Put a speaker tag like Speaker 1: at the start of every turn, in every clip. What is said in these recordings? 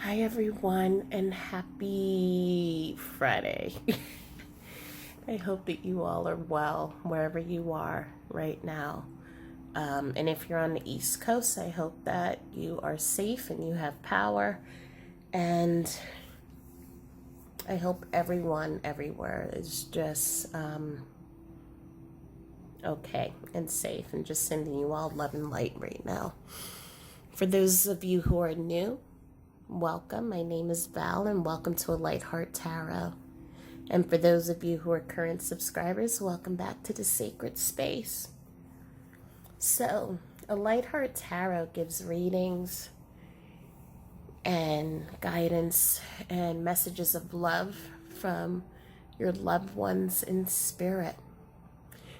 Speaker 1: Hi, everyone, and happy Friday. I hope that you all are well wherever you are right now. And if you're on the East Coast, I hope that you are safe and you have power. And I hope everyone everywhere is just okay and safe, and just sending you all love and light right now. For those of you who are new, welcome. My name is Val, and welcome to A Light Heart Tarot. And for those of you who are current subscribers, welcome back to the sacred space. So, A Light Heart Tarot gives readings and guidance and messages of love from your loved ones in spirit.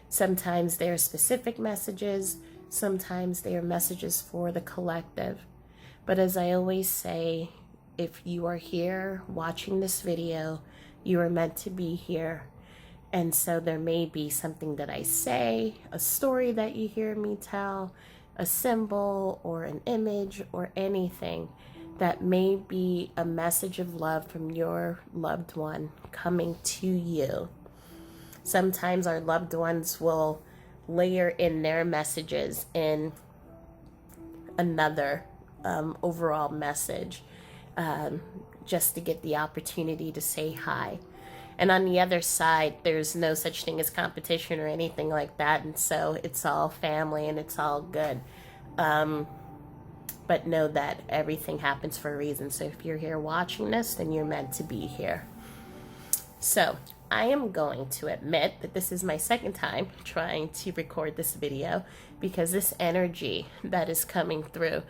Speaker 1: Sometimes they are specific messages, sometimes they are messages for the collective. But as I always say, if you are here watching this video, you are meant to be here. And so there may be something that I say, a story that you hear me tell, a symbol or an image or anything that may be a message of love from your loved one coming to you. Sometimes our loved ones will layer in their messages in another overall message, just to get the opportunity to say hi. And on the other side, there's no such thing as competition or anything like that. And so it's all family and it's all good. But know that everything happens for a reason. So if you're here watching this, then you're meant to be here. So I am going to admit that this is my second time trying to record this video, because this energy that is coming through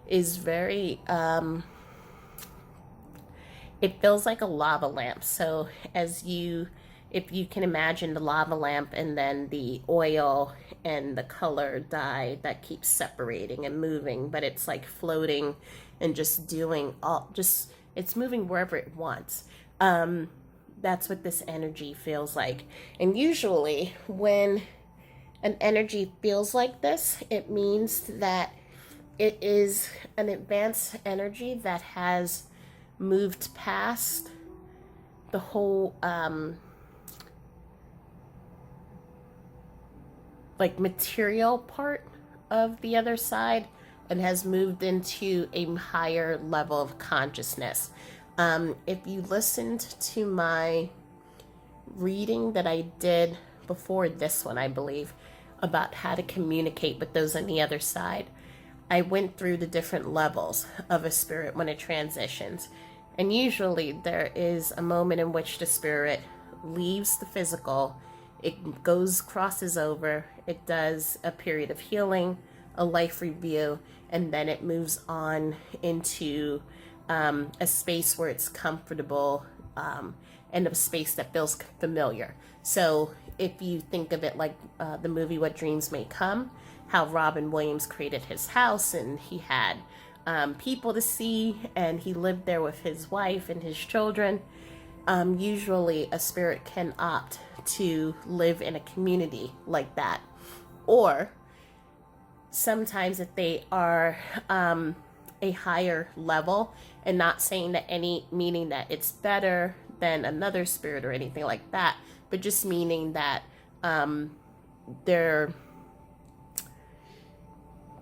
Speaker 1: is very, it feels like a lava lamp. So if you can imagine the lava lamp and then the oil and the color dye that keeps separating and moving, but it's like floating and just doing it's moving wherever it wants. That's what this energy feels like. And usually when an energy feels like this, it means that it is an advanced energy that has moved past the whole material part of the other side, and has moved into a higher level of consciousness. If you listened to my reading that I did before this one, I believe, about how to communicate with those on the other side, I went through the different levels of a spirit when it transitions. And usually there is a moment in which the spirit leaves the physical, it crosses over, it does a period of healing, a life review, and then it moves on into a space where it's comfortable, and a space that feels familiar. So if you think of it like the movie What Dreams May Come, how Robin Williams created his house and he had people to see, and he lived there with his wife and his children. Usually a spirit can opt to live in a community like that. Or sometimes if they are a higher level, and not saying that meaning that it's better than another spirit or anything like that, but just meaning that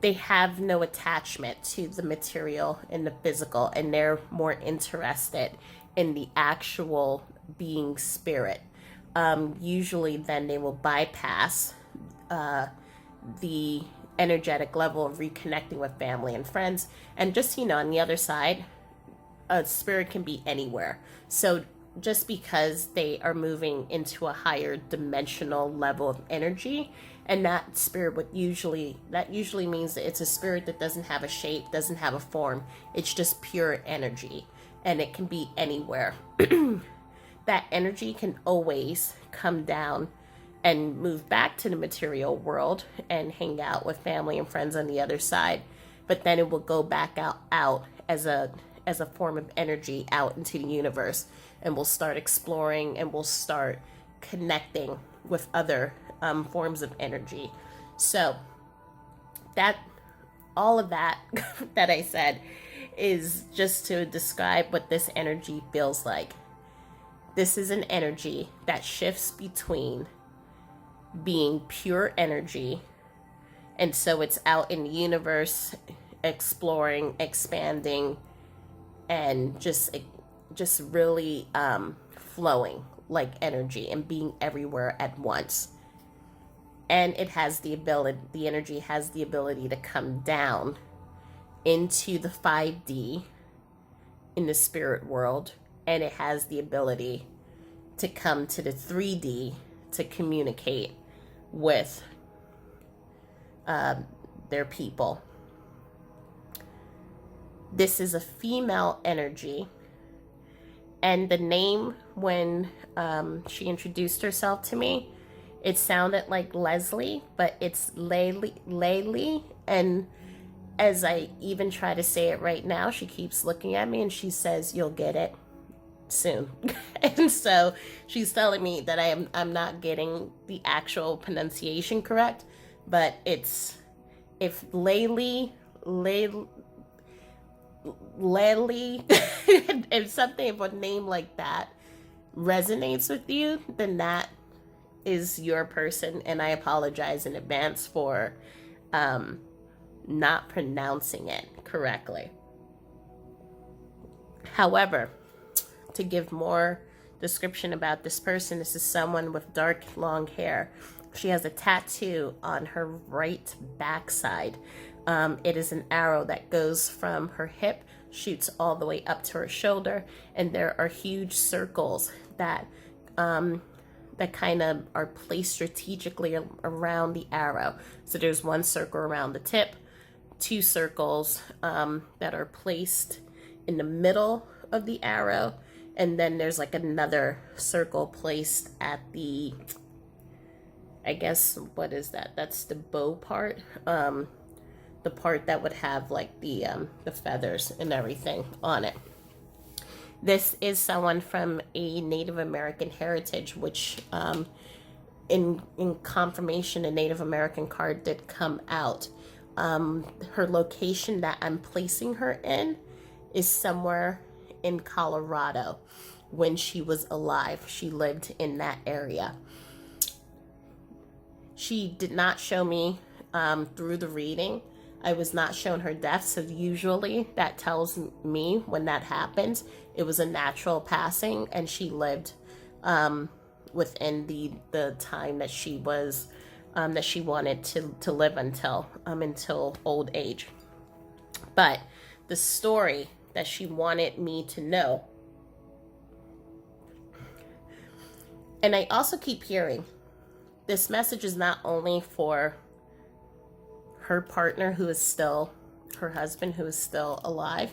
Speaker 1: they have no attachment to the material and the physical, and they're more interested in the actual being spirit. Usually then they will bypass the energetic level of reconnecting with family and friends. And just, on the other side, a spirit can be anywhere. So just because they are moving into a higher dimensional level of energy, and that spirit usually means that it's a spirit that doesn't have a shape, doesn't have a form. It's just pure energy, and it can be anywhere. That energy can always come down and move back to the material world and hang out with family and friends on the other side. But then it will go back out as a form of energy out into the universe, and we'll start exploring, and we'll start connecting with other forms of energy. So that all of that that I said is just to describe what this energy feels like. This is an energy that shifts between being pure energy, and so it's out in the universe, exploring, expanding, and just really flowing like energy and being everywhere at once. And it has the ability, the energy has the ability to come down into the 5D in the spirit world, and it has the ability to come to the 3D to communicate with their people. This is a female energy, and the name, when she introduced herself to me, it sounded like Leslie, but it's Laylee. And as I even try to say it right now, she keeps looking at me and she says, "You'll get it soon." And so she's telling me that I'm not getting the actual pronunciation correct, but it's, if Laylee, if something, if a name like that resonates with you, then that is your person, and I apologize in advance for not pronouncing it correctly. However, to give more description about this person, this is someone with dark, long hair. She has a tattoo on her right backside. It is an arrow that goes from her hip, shoots all the way up to her shoulder, and there are huge circles that kind of are placed strategically around the arrow. So there's one circle around the tip, two circles that are placed in the middle of the arrow, and then there's like another circle placed at the, I guess, what is that? That's the bow part. The part that would have like the feathers and everything on it. This is someone from a Native American heritage, which in confirmation, a Native American card did come out. Her location that I'm placing her in is somewhere in Colorado. When she was alive, she lived in that area. She did not show me through the reading. I was not shown her death, so usually that tells me when that happens, it was a natural passing, and she lived within the time that she was that she wanted to live until old age. But the story that she wanted me to know, and I also keep hearing this message is not only for her partner, who is still, her husband, who is still alive.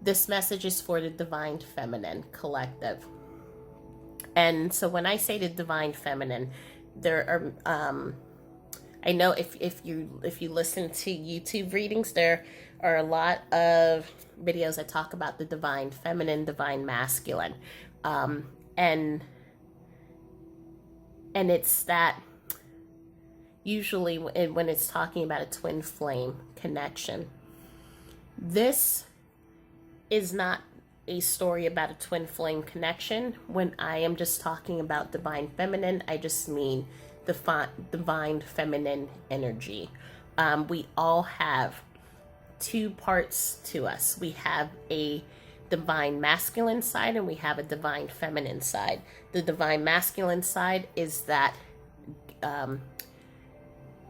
Speaker 1: This message is for the Divine Feminine Collective. And so when I say the Divine Feminine, there are I know if you listen to YouTube readings, there are a lot of videos that talk about the Divine Feminine, Divine Masculine, and it's that. Usually when it's talking about a twin flame connection, this is not a story about a twin flame connection. When I am just talking about divine feminine, I just mean the divine feminine energy. We all have two parts to us. We have a divine masculine side and we have a divine feminine side. The divine masculine side is that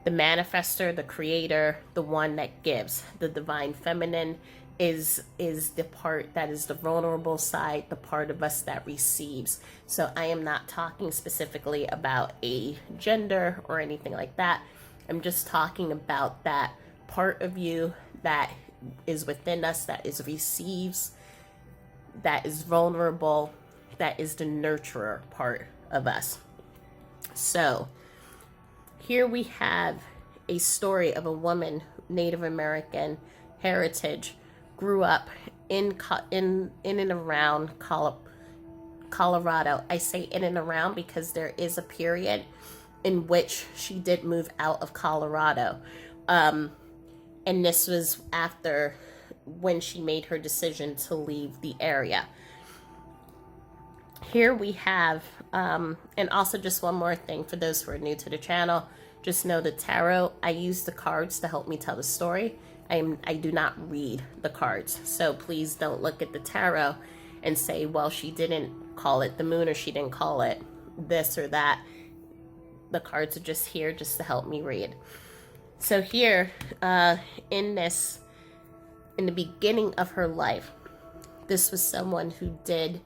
Speaker 1: the manifester, the creator, the one that gives. The divine feminine is the part that is the vulnerable side, the part of us that receives. So I am not talking specifically about a gender or anything like that. I'm just talking about that part of you that is within us, that is receives, that is vulnerable, that is the nurturer part of us. So here we have a story of a woman, Native American heritage, grew up in and around Colorado. I say in and around because there is a period in which she did move out of Colorado. And this was after when she made her decision to leave the area. Here we have, and also just one more thing for those who are new to the channel, just know the tarot, I use the cards to help me tell the story. I do not read the cards. So please don't look at the tarot and say, well, she didn't call it the moon or she didn't call it this or that. The cards are just here just to help me read. So here, in the beginning of her life, this was someone who did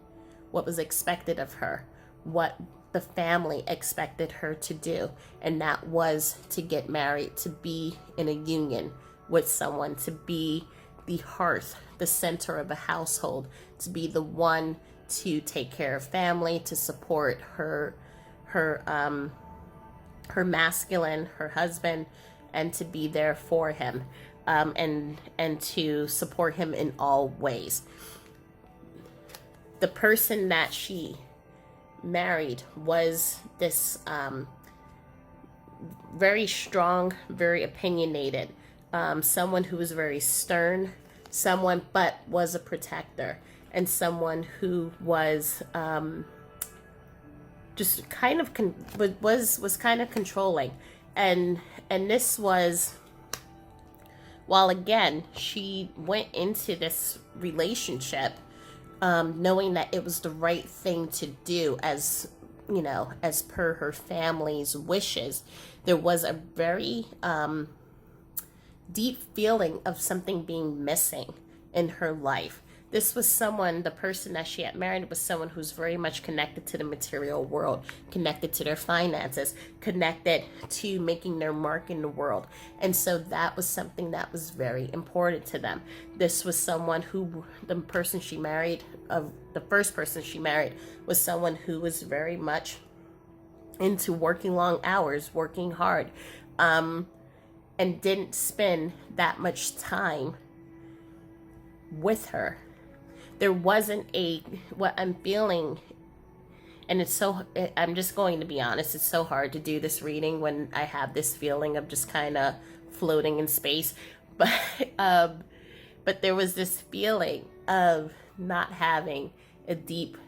Speaker 1: what was expected of her, what the family expected her to do, and that was to get married, to be in a union with someone, to be the hearth, the center of a household, to be the one to take care of family, to support her masculine, her husband, and to be there for him, and to support him in all ways. The person that she married was this very strong, very opinionated, someone who was very stern, someone but was a protector, and someone who was just kind of was kind of controlling, and this was, while again she went into this relationship knowing that it was the right thing to do, as you know, as per her family's wishes, there was a very deep feeling of something being missing in her life. This was someone, the person that she had married was someone who's very much connected to the material world, connected to their finances, connected to making their mark in the world. And so that was something that was very important to them. This was someone who, the person she married, the first person she married, was someone who was very much into working long hours, working hard, and didn't spend that much time with her. There wasn't what I'm feeling, and I'm just going to be honest, it's so hard to do this reading when I have this feeling of just kind of floating in space, but there was this feeling of not having a deep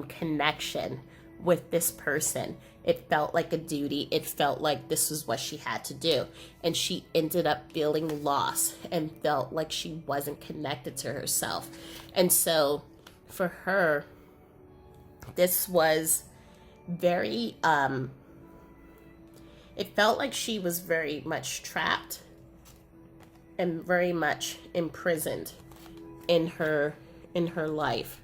Speaker 1: connection with this person. It felt like a duty. It felt like this was what she had to do. And she ended up feeling lost and felt like she wasn't connected to herself. And so for her, this was very, it felt like she was very much trapped and very much imprisoned in her life.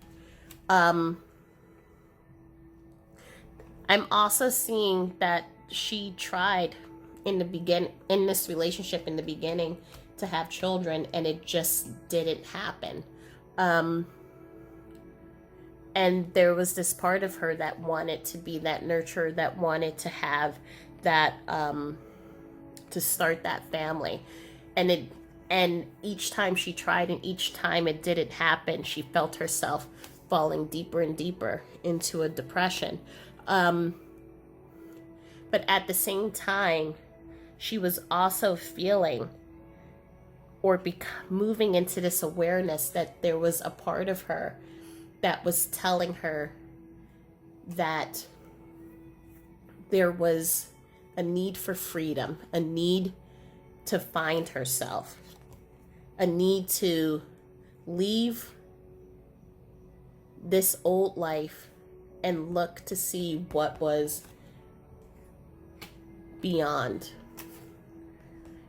Speaker 1: I'm also seeing that she tried in this relationship in the beginning to have children, and it just didn't happen. And there was this part of her that wanted to be that nurturer, that wanted to have that, to start that family. And each time she tried and each time it didn't happen, she felt herself falling deeper and deeper into a depression. But at the same time, she was also feeling or moving into this awareness that there was a part of her that was telling her that there was a need for freedom, a need to find herself, a need to leave this old life and look to see what was beyond.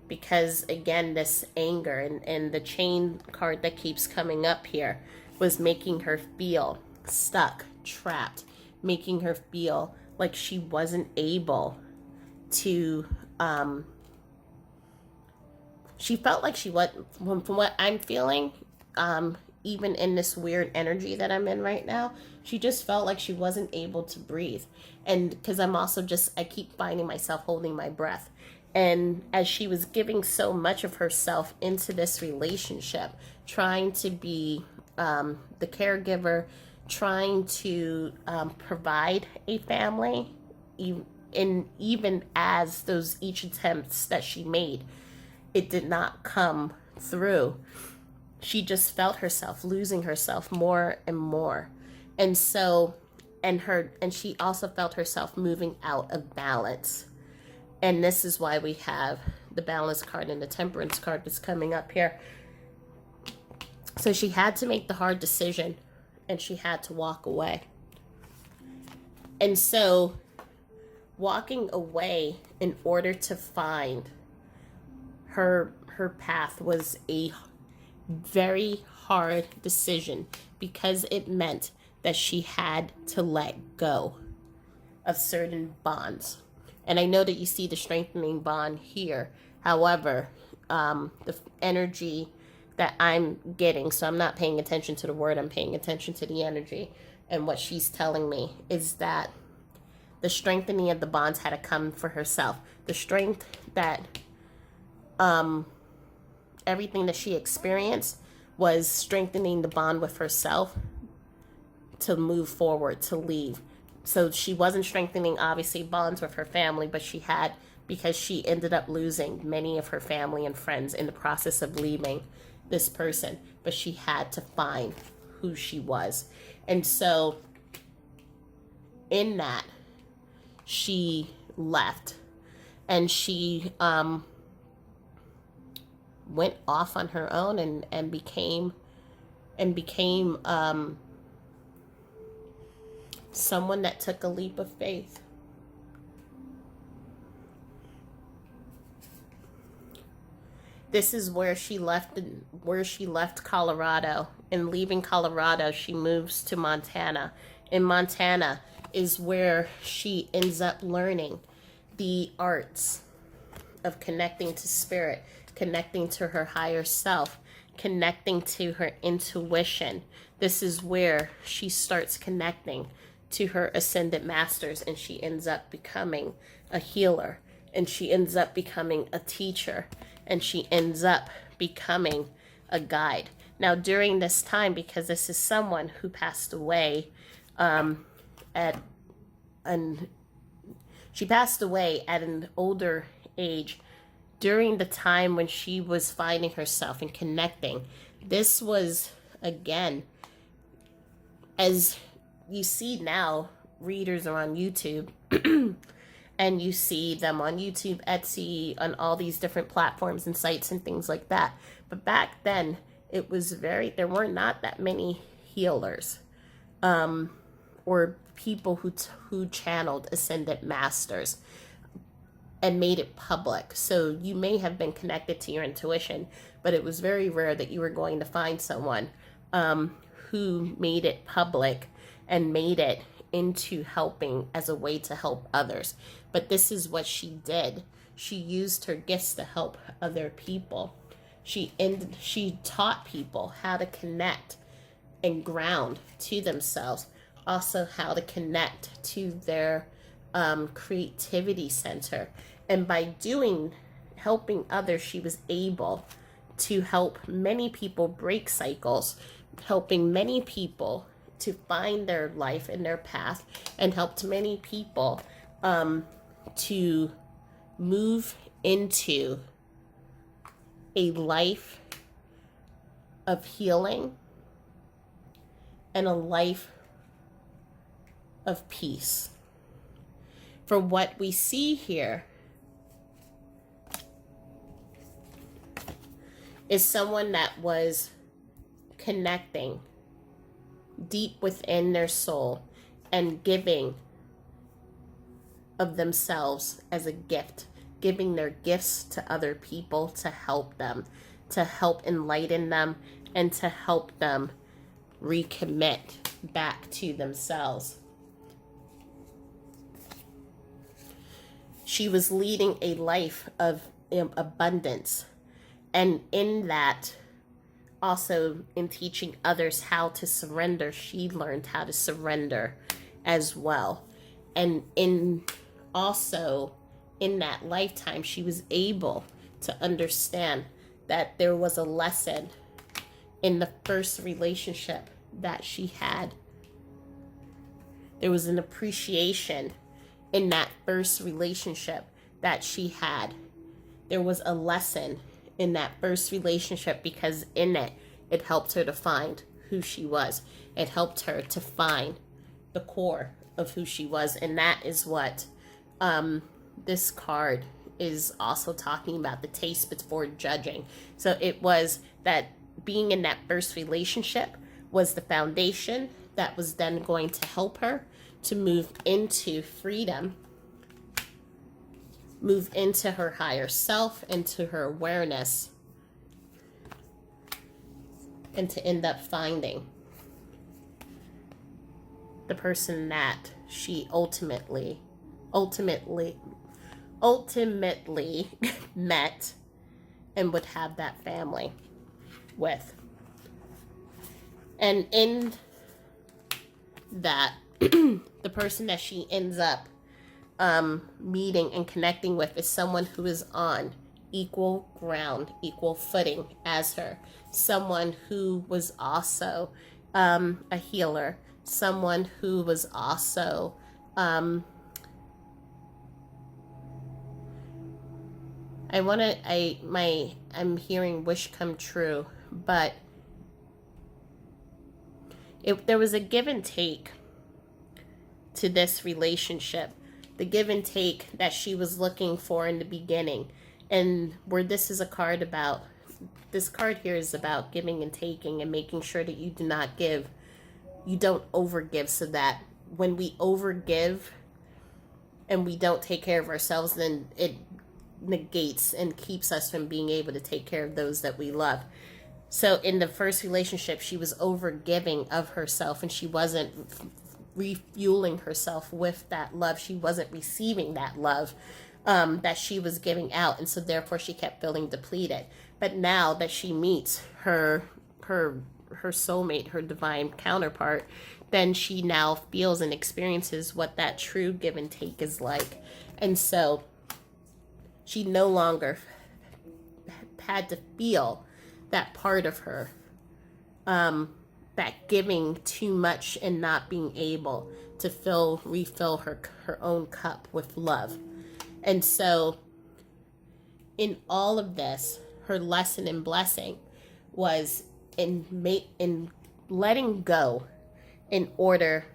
Speaker 1: Because again, this anger and the chain card that keeps coming up here was making her feel stuck, trapped, making her feel like she wasn't able to, she felt like she was, from what I'm feeling, even in this weird energy that I'm in right now, she just felt like she wasn't able to breathe. And because I'm also I keep finding myself holding my breath. And as she was giving so much of herself into this relationship, trying to be the caregiver, trying to provide a family, even as those each attempts that she made, it did not come through. she just felt herself losing herself more and more. And so, and she also felt herself moving out of balance. And this is why we have the balance card and the temperance card that's coming up here. So she had to make the hard decision, and she had to walk away. And so walking away in order to find her path was a very hard decision, because it meant that she had to let go of certain bonds. And I know that you see the strengthening bond here. However, the energy that I'm getting, so I'm not paying attention to the word, I'm paying attention to the energy. And what she's telling me is that the strengthening of the bonds had to come for herself. The strength that everything that she experienced was strengthening the bond with herself to move forward, to leave. So she wasn't strengthening, obviously, bonds with her family, but she had, because she ended up losing many of her family and friends in the process of leaving this person. But she had to find who she was. And so in that, she left, and she went off on her own and became someone that took a leap of faith. This is where she left Colorado. And leaving Colorado, she moves to Montana. In Montana is where she ends up learning the arts of connecting to spirit, connecting to her higher self, connecting to her intuition. This is where she starts connecting to her ascended masters, and she ends up becoming a healer, and she ends up becoming a teacher, and she ends up becoming a guide. Now, during this time, because this is someone who passed away she passed away at an older age, during the time when she was finding herself and connecting. This was, again, as you see now, readers are on YouTube and you see them on YouTube, Etsy, on all these different platforms and sites and things like that. But back then, it was there were not that many healers or people who channeled ascended masters and made it public. So you may have been connected to your intuition, but it was very rare that you were going to find someone who made it public and made it into helping as a way to help others. But this is what she did. She used her gifts to help other people. She taught people how to connect and ground to themselves, also how to connect to their creativity center. And by helping others, she was able to help many people break cycles, helping many people to find their life and their path, and helped many people to move into a life of healing and a life of peace. For what we see here is someone that was connecting deep within their soul and giving of themselves as a gift, giving their gifts to other people to help them, to help enlighten them, and to help them recommit back to themselves. She was leading a life of abundance, and in that, also in teaching others how to surrender, she learned how to surrender as well. And also in that lifetime, she was able to understand that there was a lesson in the first relationship that she had. There was an appreciation in that first relationship that she had. There was a lesson in that first relationship, because in it, It helped her to find who she was. It helped her to find the core of who she was. And that is what this card is also talking about, the taste before judging. So it was that being in that first relationship was the foundation that was then going to help her to move into freedom, move into her higher self, into her awareness, and to end up finding the person that she ultimately met and would have that family with. And in that, the person that she ends up meeting and connecting with is someone who is on equal ground, equal footing as her. Someone who was also a healer. Someone who was also I'm hearing wish come true, but there was a give and take to this relationship. The give and take that she was looking for in the beginning. And where this is a card about, this card here is about giving and taking and making sure that you do not give, you don't overgive, so that when we overgive and we don't take care of ourselves, then it negates and keeps us from being able to take care of those that we love. So in the first relationship, she was overgiving of herself, and she wasn't refueling herself with that love. She wasn't receiving that love that she was giving out, and so therefore she kept feeling depleted. But now that she meets her soulmate, her divine counterpart, then she now feels and experiences what that true give and take is like. And so she no longer had to feel that part of her, that giving too much and not being able to refill her own cup with love. And so in all of this, her lesson and blessing was in letting go in order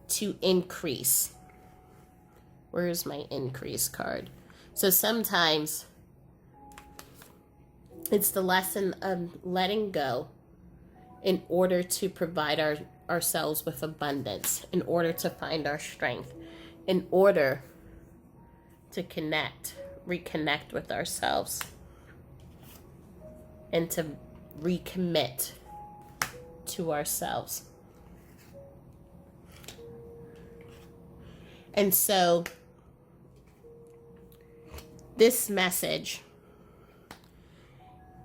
Speaker 1: to increase. Where's my increase card? So sometimes it's the lesson of letting go in order to provide ourselves with abundance, in order to find our strength, in order to reconnect with ourselves, and to recommit to ourselves. And so this message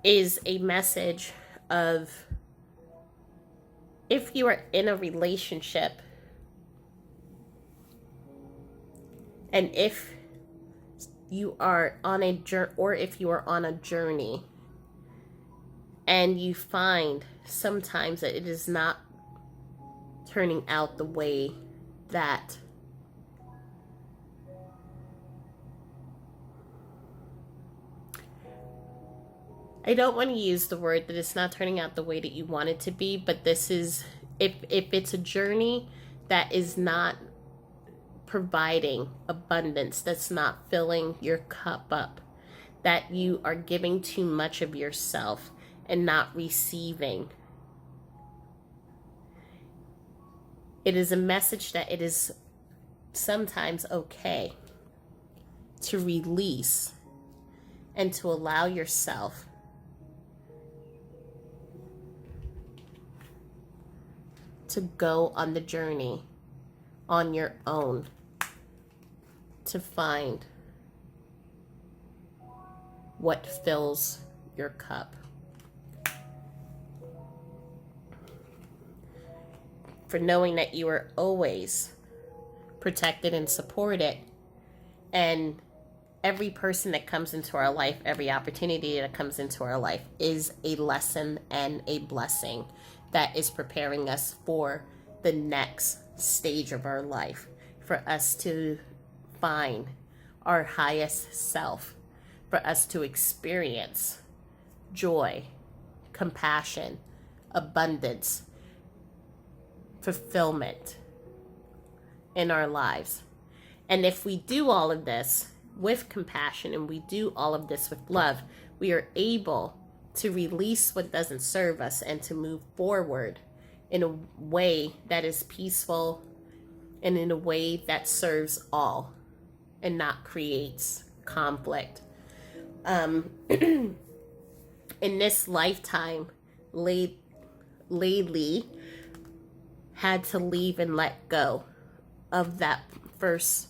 Speaker 1: is a message of, if you are in a relationship and if you are on a journey, or if you are on a journey and you find sometimes that it is not turning out the way that I don't want to use the word that it's not turning out the way that you want it to be, but this is, if it's a journey that is not providing abundance, that's not filling your cup up, that you are giving too much of yourself and not receiving, it is a message that it is sometimes okay to release and to allow yourself to go on the journey on your own to find what fills your cup. For knowing that you are always protected and supported, and every person that comes into our life, every opportunity that comes into our life is a lesson and a blessing that is preparing us for the next stage of our life, for us to find our highest self, for us to experience joy, compassion, abundance, fulfillment in our lives. And if we do all of this with compassion and we do all of this with love, we are able to release what doesn't serve us and to move forward in a way that is peaceful and in a way that serves all and not creates conflict. In this lifetime, Laylee had to leave and let go of that first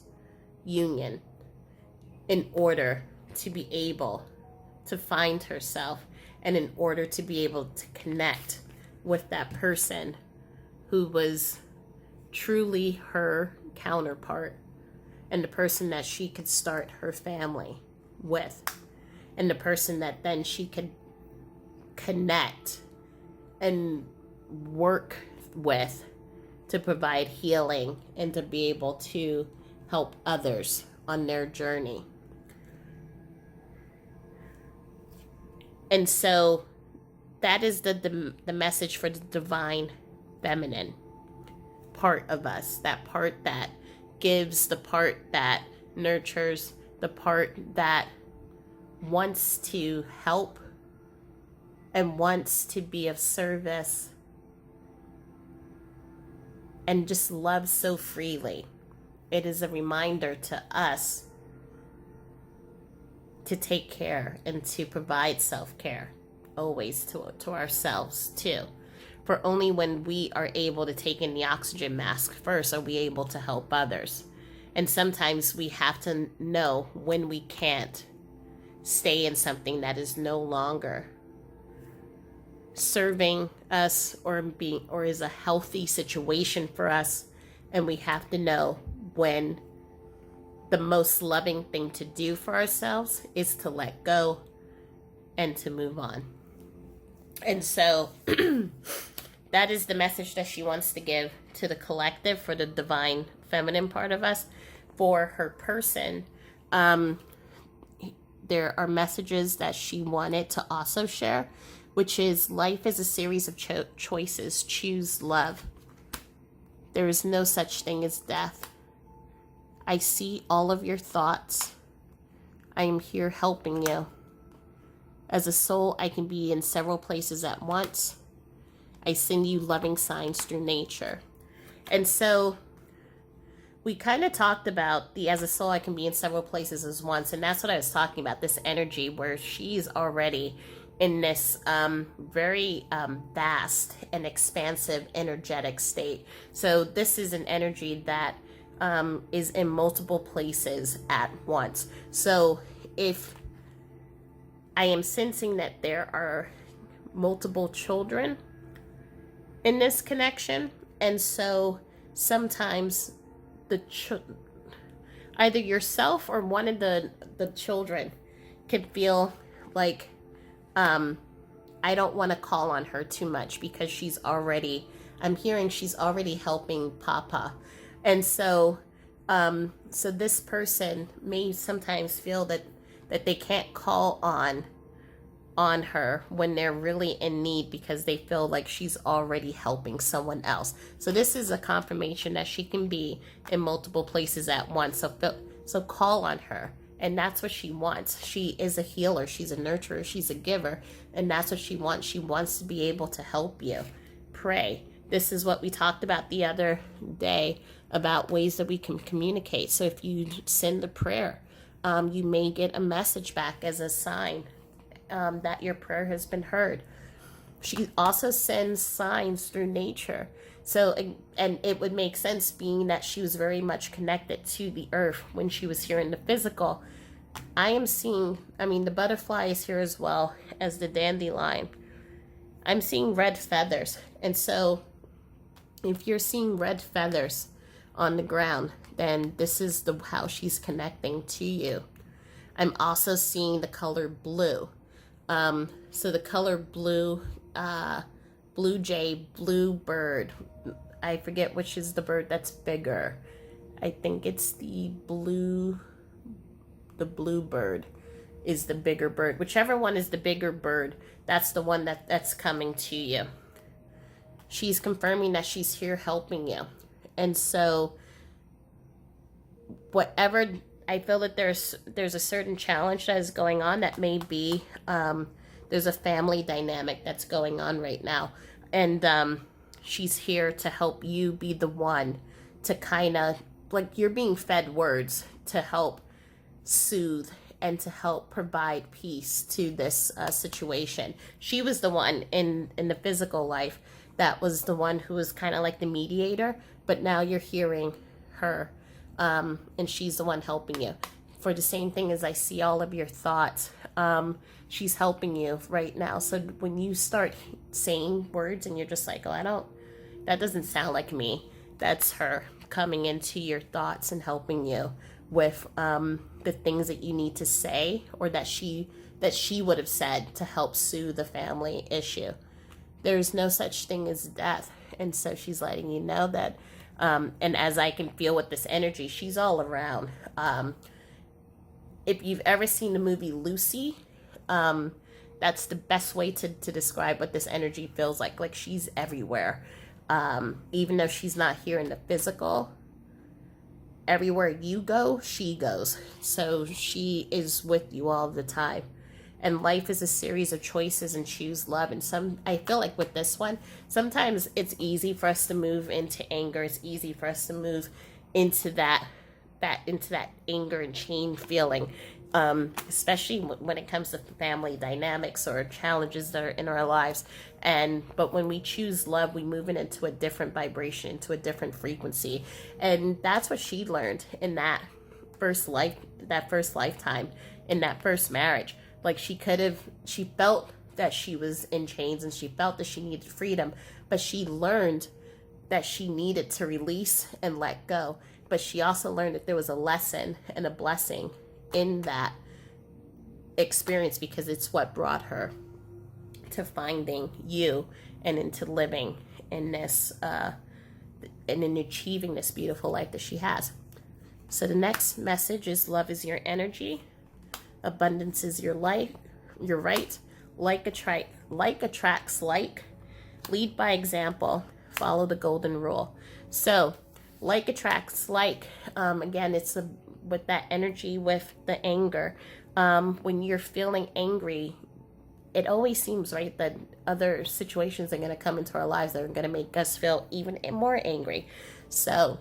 Speaker 1: union in order to be able to find herself and in order to be able to connect with that person who was truly her counterpart and the person that she could start her family with and the person that then she could connect and work with to provide healing and to be able to help others on their journey. And so that is the message for the divine feminine part of us, that part that gives, the part that nurtures, the part that wants to help and wants to be of service and just loves so freely. It is a reminder to us to take care and to provide self-care always to ourselves too. For only when we are able to take in the oxygen mask first are we able to help others. And sometimes we have to know when we can't stay in something that is no longer serving us or is a healthy situation for us, and we have to know when the most loving thing to do for ourselves is to let go and to move on. And so that is the message that she wants to give to the collective for the divine feminine part of us. For her person, there are messages that she wanted to also share, which is life is a series of choices. Choose love. There is no such thing as death. I see all of your thoughts. I am here helping you. As a soul, I can be in several places at once. I send you loving signs through nature. And so we kind of talked about the as a soul, I can be in several places at once. And that's what I was talking about, this energy where she's already in this very vast and expansive energetic state. So this is an energy that is in multiple places at once. So if I am sensing that there are multiple children in this connection, and so sometimes either yourself or one of the children can feel like I don't want to call on her too much because I'm hearing she's already helping Papa. And so so this person may sometimes feel that they can't call on her when they're really in need because they feel like she's already helping someone else. So this is a confirmation that she can be in multiple places at once. So call on her. And that's what she wants. She is a healer. She's a nurturer. She's a giver. And that's what she wants. She wants to be able to help you. Pray. This is what we talked about the other day about ways that we can communicate. So if you send a prayer, you may get a message back as a sign that your prayer has been heard. She also sends signs through nature. So, and it would make sense being that she was very much connected to the earth when she was here in the physical. I am seeing, the butterfly is here as well as the dandelion. I'm seeing red feathers. And so if you're seeing red feathers on the ground, then this is how she's connecting to you. I'm also seeing the color blue. So the color blue, blue jay, blue bird. I forget which is the bird that's bigger. I think it's the blue bird is the bigger bird. Whichever one is the bigger bird, that's the one that's coming to you. She's confirming that she's here helping you. And so whatever, I feel that there's a certain challenge that is going on that may be, there's a family dynamic that's going on right now. And she's here to help you be the one to kind of, like, you're being fed words to help soothe and to help provide peace to this situation. She was the one in the physical life that was the one who was kind of like the mediator, but now you're hearing her, and she's the one helping you. For the same thing as I see all of your thoughts, she's helping you right now. So when you start saying words and you're just like, oh, that doesn't sound like me, that's her coming into your thoughts and helping you with the things that you need to say, or that she would have said to help soothe the family issue. There's no such thing as death. And so she's letting you know that, and as I can feel with this energy, she's all around. If you've ever seen the movie Lucy, that's the best way to describe what this energy feels like. Like, she's everywhere. Even though she's not here in the physical, everywhere you go, she goes. So she is with you all the time. And life is a series of choices, and choose love. And I feel like with this one, sometimes it's easy for us to move into anger. It's easy for us to move into that anger and chain feeling. Especially when it comes to family dynamics or challenges that are in our lives. But when we choose love, we move it into a different vibration, into a different frequency. And that's what she learned in that first lifetime, in that first marriage. Like, she felt that she was in chains, and she felt that she needed freedom, but she learned that she needed to release and let go. But she also learned that there was a lesson and a blessing in that experience, because it's what brought her to finding you and into living in this and in achieving this beautiful life that she has. So the next message is: love is your energy, abundance is your life, your right, like attracts like, lead by example, follow the golden rule. So like attracts like, again, it's with that energy, with the anger. When you're feeling angry, it always seems right that other situations are going to come into our lives that are going to make us feel even more angry. So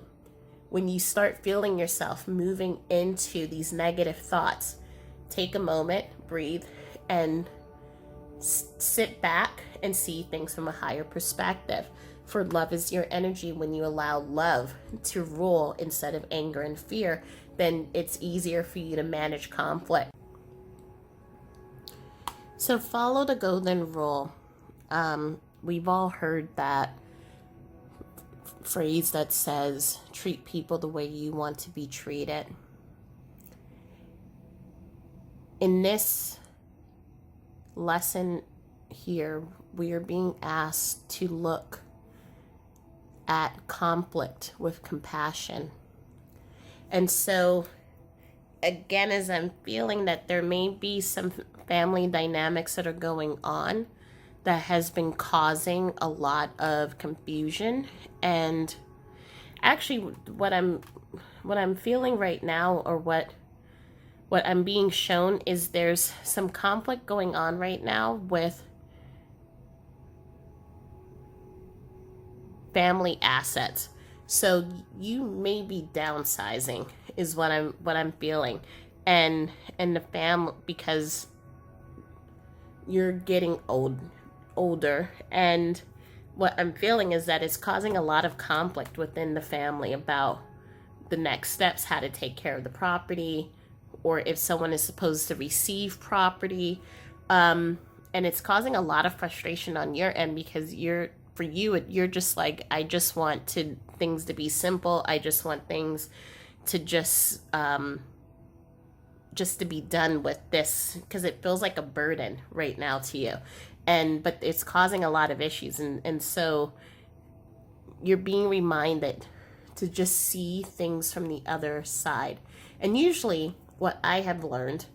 Speaker 1: when you start feeling yourself moving into these negative thoughts, take a moment, breathe, and sit back and see things from a higher perspective. For love is your energy. When you allow love to rule instead of anger and fear, then it's easier for you to manage conflict. So follow the golden rule. We've all heard that phrase that says, treat people the way you want to be treated. In this lesson here, we are being asked to look at conflict with compassion. And so, again, as I'm feeling that there may be some family dynamics that are going on that has been causing a lot of confusion. And actually, what I'm feeling right now, or what I'm being shown, is there's some conflict going on right now with family assets. So you may be downsizing, is what I'm feeling, and the family, because you're getting older, and what I'm feeling is that it's causing a lot of conflict within the family about the next steps, how to take care of the property, or if someone is supposed to receive property, and it's causing a lot of frustration on your end, because you're just like, I just want things to be simple. I just want things to just to be done with this, because it feels like a burden right now to you, but it's causing a lot of issues, and so you're being reminded to just see things from the other side. And usually what I have learned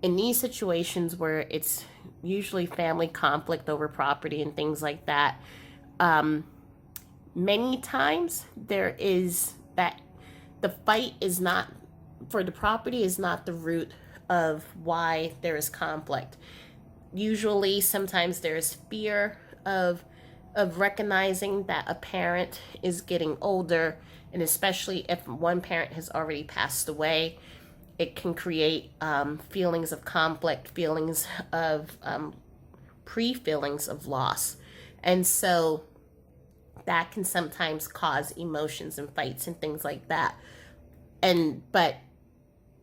Speaker 1: in these situations where it's usually family conflict over property and things like that, many times there is that the fight is not for the property, is not the root of why there is conflict. Usually, sometimes there is fear of recognizing that a parent is getting older, and especially if one parent has already passed away, it can create feelings of conflict, feelings of pre-feelings of loss. And so that can sometimes cause emotions and fights and things like that. But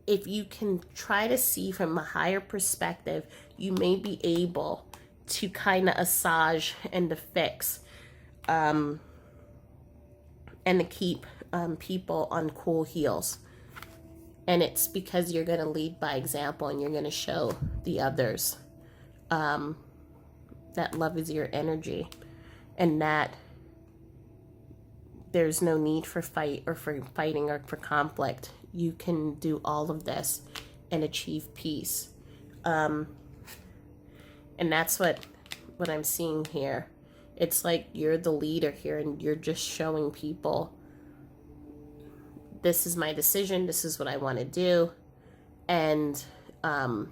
Speaker 1: if you can try to see from a higher perspective, you may be able to kind of assuage and to fix and to keep people on cool heels. And it's because you're going to lead by example, and you're going to show the others that love is your energy, and that there's no need for fight or for fighting or for conflict. You can do all of this and achieve peace. And that's what I'm seeing here. It's like you're the leader here, and you're just showing people, this is my decision, this is what I want to do. And I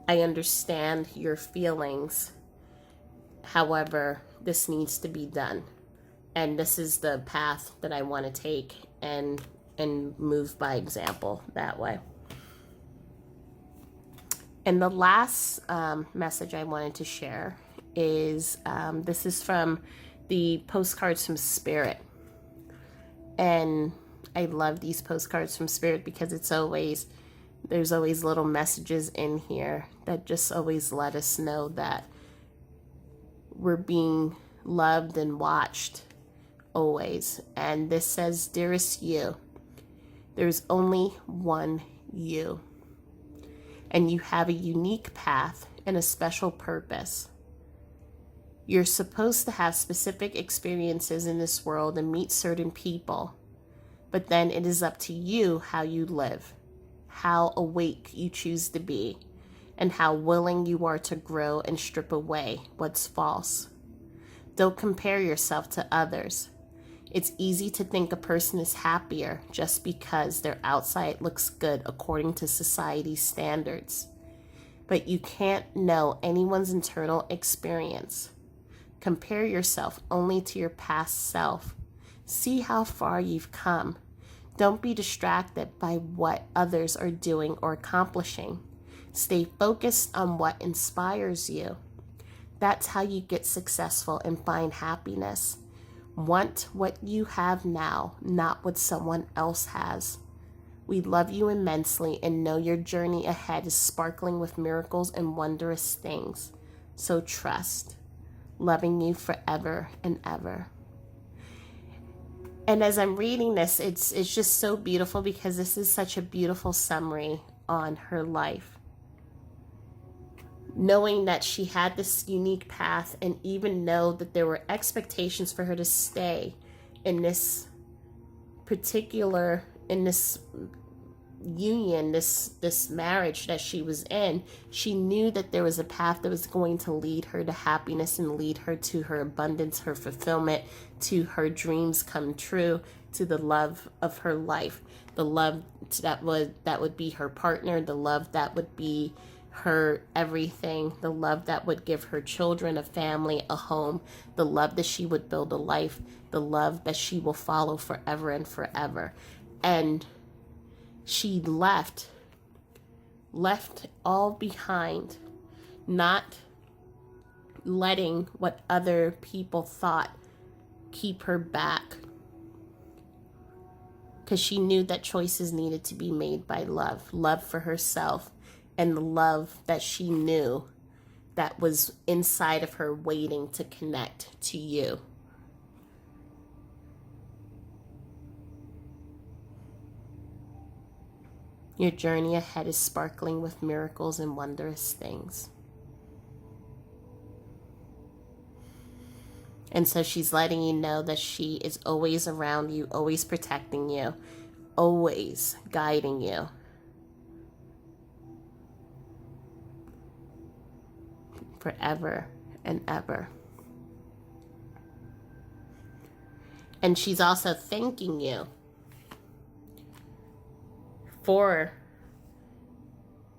Speaker 1: understand your feelings. However, this needs to be done. And this is the path that I want to take, and move by example that way. And the last message I wanted to share is this is from the postcards from Spirit. And I love these postcards from Spirit because there's always little messages in here that just always let us know that we're being loved and watched always. And this says, dearest you, there's only one you. And you have a unique path and a special purpose. You're supposed to have specific experiences in this world and meet certain people. But then it is up to you how you live, how awake you choose to be, and how willing you are to grow and strip away what's false. Don't compare yourself to others. It's easy to think a person is happier just because their outside looks good according to society's standards. But you can't know anyone's internal experience. Compare yourself only to your past self. See how far you've come. Don't be distracted by what others are doing or accomplishing. Stay focused on what inspires you. That's how you get successful and find happiness. Want what you have now, not what someone else has. We love you immensely and know your journey ahead is sparkling with miracles and wondrous things. So trust. Loving you forever and ever. And as I'm reading this, it's just so beautiful because this is such a beautiful summary on her life. Knowing that she had this unique path, and even know that there were expectations for her to stay in this particular, in this union, this marriage that she was in. She knew that there was a path that was going to lead her to happiness and lead her to her abundance, her fulfillment, to her dreams come true, to the love of her life, the love that would be her partner, the love that would be her everything, the love that would give her children a family, a home, the love that she would build a life, the love that she will follow forever and forever. And she left all behind, not letting what other people thought keep her back, because she knew that choices needed to be made by love for herself, and the love that she knew that was inside of her waiting to connect to you. Your journey ahead is sparkling with miracles and wondrous things. And so she's letting you know that she is always around you, always protecting you, always guiding you. forever and ever. And she's also thanking you for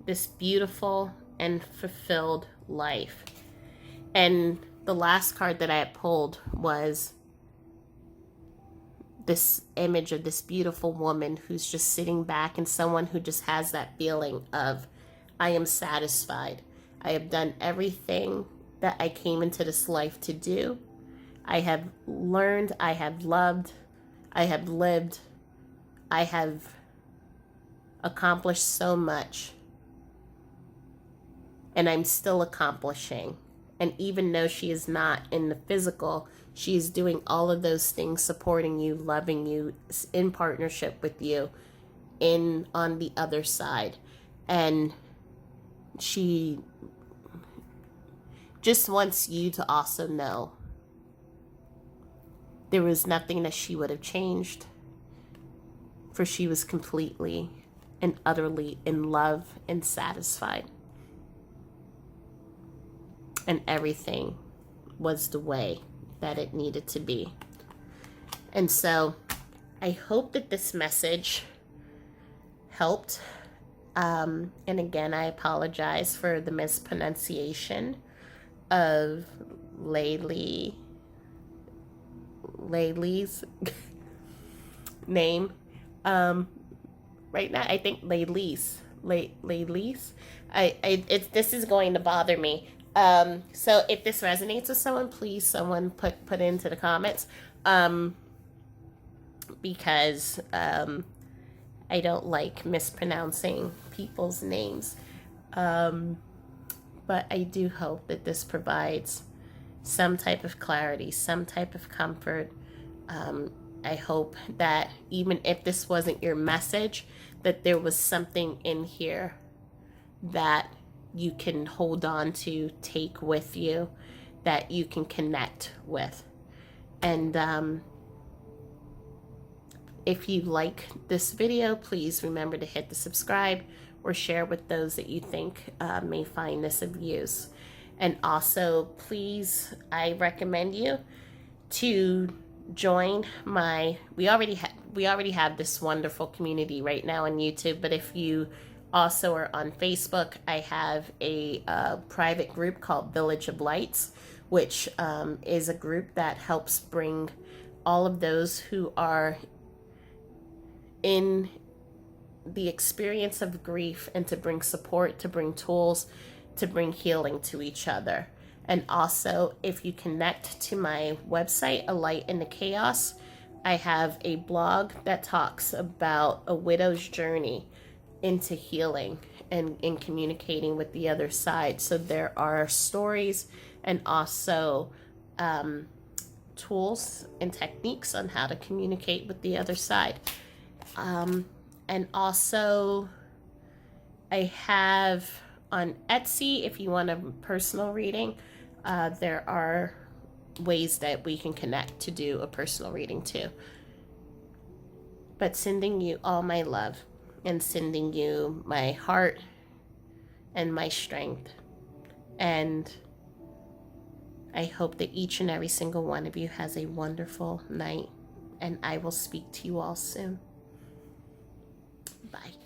Speaker 1: this beautiful and fulfilled life. And the last card that I had pulled was this image of this beautiful woman who's just sitting back, and someone who just has that feeling of, I am satisfied. I have done everything that I came into this life to do. I have learned, I have loved, I have lived, I have accomplished so much. And I'm still accomplishing. And even though she is not in the physical, she is doing all of those things, supporting you, loving you, in partnership with you, on the other side. And she just wants you to also know there was nothing that she would have changed, for she was completely and utterly in love and satisfied. And everything was the way that it needed to be. And so I hope that this message helped. And again, I apologize for the mispronunciation of Laylee's name. Right now, I think Laylee's. This is going to bother me. So if this resonates with someone, please someone put into the comments, because I don't like mispronouncing people's names. But I do hope that this provides some type of clarity, some type of comfort. I hope that even if this wasn't your message, that there was something in here that you can hold on to, take with you, that you can connect with. And if you like this video, please remember to hit the subscribe or share with those that you think may find this of use. And also, please, I recommend you to join my, we already have this wonderful community right now on YouTube, but if you also are on Facebook, I have a private group called Village of Lights, which is a group that helps bring all of those who are in the experience of grief, and to bring support, to bring tools, to bring healing to each other. And also, if you connect to my website, A Light in the Chaos, I have a blog that talks about a widow's journey into healing and in communicating with the other side. So there are stories and also tools and techniques on how to communicate with the other side. And also I have on Etsy, if you want a personal reading, there are ways that we can connect to do a personal reading too. But sending you all my love, and sending you my heart and my strength. And I hope that each and every single one of you has a wonderful night, and I will speak to you all soon. Bye.